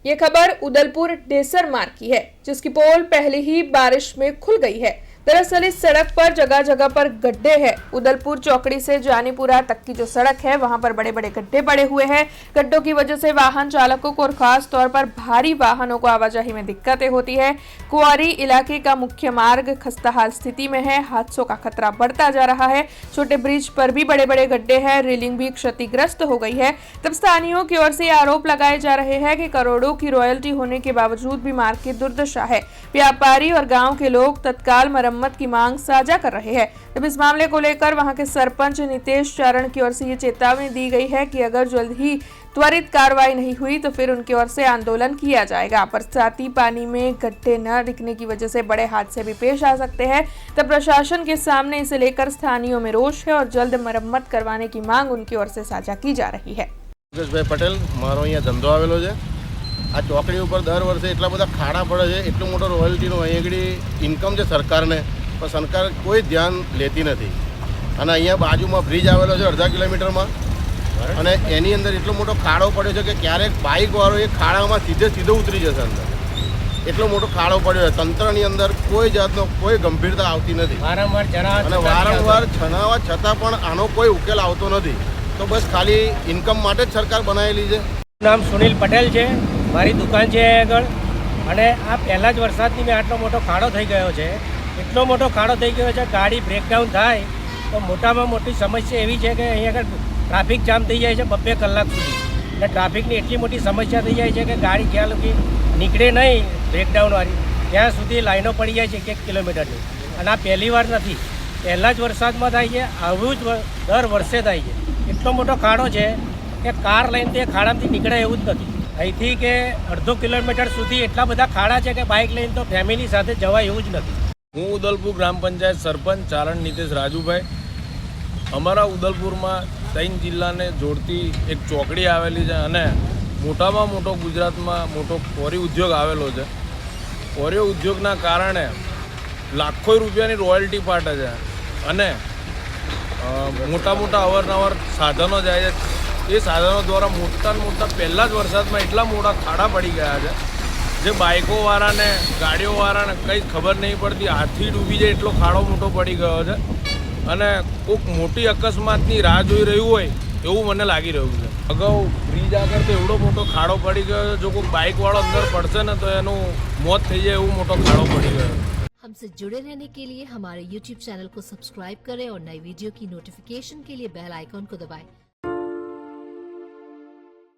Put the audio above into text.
ये खबर उदलपुर डेसर मार्ग की है, जिसकी पोल पहले ही बारिश में खुल गई है। दरअसल इस सड़क पर जगह जगह पर गड्ढे हैं। उदलपुर चौकड़ी से जानीपुरा तक की जो सड़क है वहां पर बड़े बड़े गड्ढे पड़े हुए हैं। गड्ढों की वजह से वाहन चालकों को और खास तौर पर भारी वाहनों को आवाजाही में दिक्कतें होती है। कुंवारी इलाके का मुख्य मार्ग खस्ताहाल स्थिति में है। हादसों का खतरा बढ़ता जा रहा है। छोटे ब्रिज पर भी बड़े बड़े गड्ढे हैं। रेलिंग भी क्षतिग्रस्त हो गई है। तब स्थानीयों की ओर से आरोप लगाए जा रहे हैं कि करोड़ों की रॉयल्टी होने के बावजूद भी मार्ग की दुर्दशा है। व्यापारी और गाँव के लोग तत्काल मरम्मत की मांग साझा कर रहे हैं। जब इस मामले को लेकर वहां के सरपंच नितेश चारण की ओर से ये चेतावनी दी गई है कि अगर जल्द ही त्वरित कार्रवाई नहीं हुई तो फिर उनकी ओर से आंदोलन किया जाएगा। बरसाती पानी में गड्ढे न दिखने की वजह से बड़े हादसे भी पेश आ सकते हैं। तब प्रशासन के सामने इसे लेकर स्थानीयों में रोष है और जल्द मरम्मत करवाने की मांग उनकी ओर से साझा की जा रही है। ભાઈ પટેલ, મારો અહીંયા ધંધો આવેલો છે। આ ચોકડી ઉપર દર વર્ષે એટલા બધા ખાડા પડે છે, એટલો મોટો રોયલ્ટીનો અહીં આગળ ઇન્કમ છે સરકારને, પણ સરકાર કોઈ ધ્યાન લેતી નથી। અને અહીંયા બાજુમાં બ્રિજ આવેલો છે 1/2 કિલોમીટરમાં, અને એની અંદર એટલો મોટો ખાડો પડ્યો છે કે ક્યારેક બાઇકવાળો એ ખાડામાં સીધો ઉતરી જશે અંદર। એટલો મોટો ખાડો પડ્યો છે। તંત્રની અંદર કોઈ જાતનો કોઈ ગંભીરતા આવતી નથી અને વારંવાર છણાવા છતાં પણ આનો કોઈ ઉકેલ આવતો નથી। तो बस खाली इनकम माटे ज सरकार बनाएली है। नाम सुनील पटेल है, मारी दुकान है आगळ अने आ पहला ज वरसादनी में आटलो मोटो खाड़ो थई गयो छे। एटलो मोटो खाड़ो थई गयो छे, गाड़ी ब्रेकडाउन थाय तो मोटामां मोटी समस्या एवी छे के अहीं आगळ ट्राफिक जाम थई जाय छे 2 कलाक सुधी। એટલે ટ્રાફિકની એટલી મોટી સમસ્યા થઈ જાય છે કે ગાડી જ્યાં લગી નીકળે નહીં બ્રેકડાઉનવાળી ત્યાં સુધી લાઈનો પડી જાય છે 1 કિલોમીટરની। અને આ પહેલી વાર નથી, પહેલા જ વરસાદમાં થાય છે, આવું જ દર વર્ષે થાય છે। એટલો મોટો ખાડો છે કે કાર લઈને તે ખાડામાંથી નીકળે એવું જ નથી। અહીંથી કે 1/2 કિલોમીટર સુધી એટલા બધા ખાડા છે કે બાઇક લઈને તો ફેમિલી સાથે જવાય એવું જ નથી। હું ઉદલપુર ગ્રામ પંચાયત સરપંચ ચારણ નિતેશ રાજુભાઈ। અમારા ઉદલપુરમાં 3 જિલ્લાને જોડતી એક ચોકડી આવેલી છે અને મોટામાં મોટો ગુજરાતમાં મોટો કોરી ઉદ્યોગ આવેલો છે। કોરી ઉદ્યોગના કારણે લાખો રૂપિયાની રોયલ્ટી પાટે છે અને મોટા મોટા અવારનવાર સાધનો જાય છે। એ સાધનો દ્વારા મોટા પહેલાં જ વરસાદમાં એટલા મોટા ખાડા પડી ગયા છે જે બાઇકોવાળાને ગાડીઓવાળાને કંઈ ખબર નહીં પડતી, હાથી ડૂબી જાય એટલો ખાડો મોટો પડી ગયો છે અને કોઈક મોટી અકસ્માતની રાહ જોઈ રહ્યું હોય એવું મને લાગી રહ્યું છે। અગાઉ બ્રિજ આગળ તો એવડો મોટો ખાડો પડી ગયો છે, જો કોઈ બાઇકવાળો અંદર પડશે ને તો એનું મોત થઈ જાય એવું મોટો ખાડો પડી ગયો છે। हमसे जुड़े रहने के लिए हमारे YouTube चैनल को सब्सक्राइब करें और नई वीडियो की नोटिफिकेशन के लिए बेल आइकॉन को दबाएं।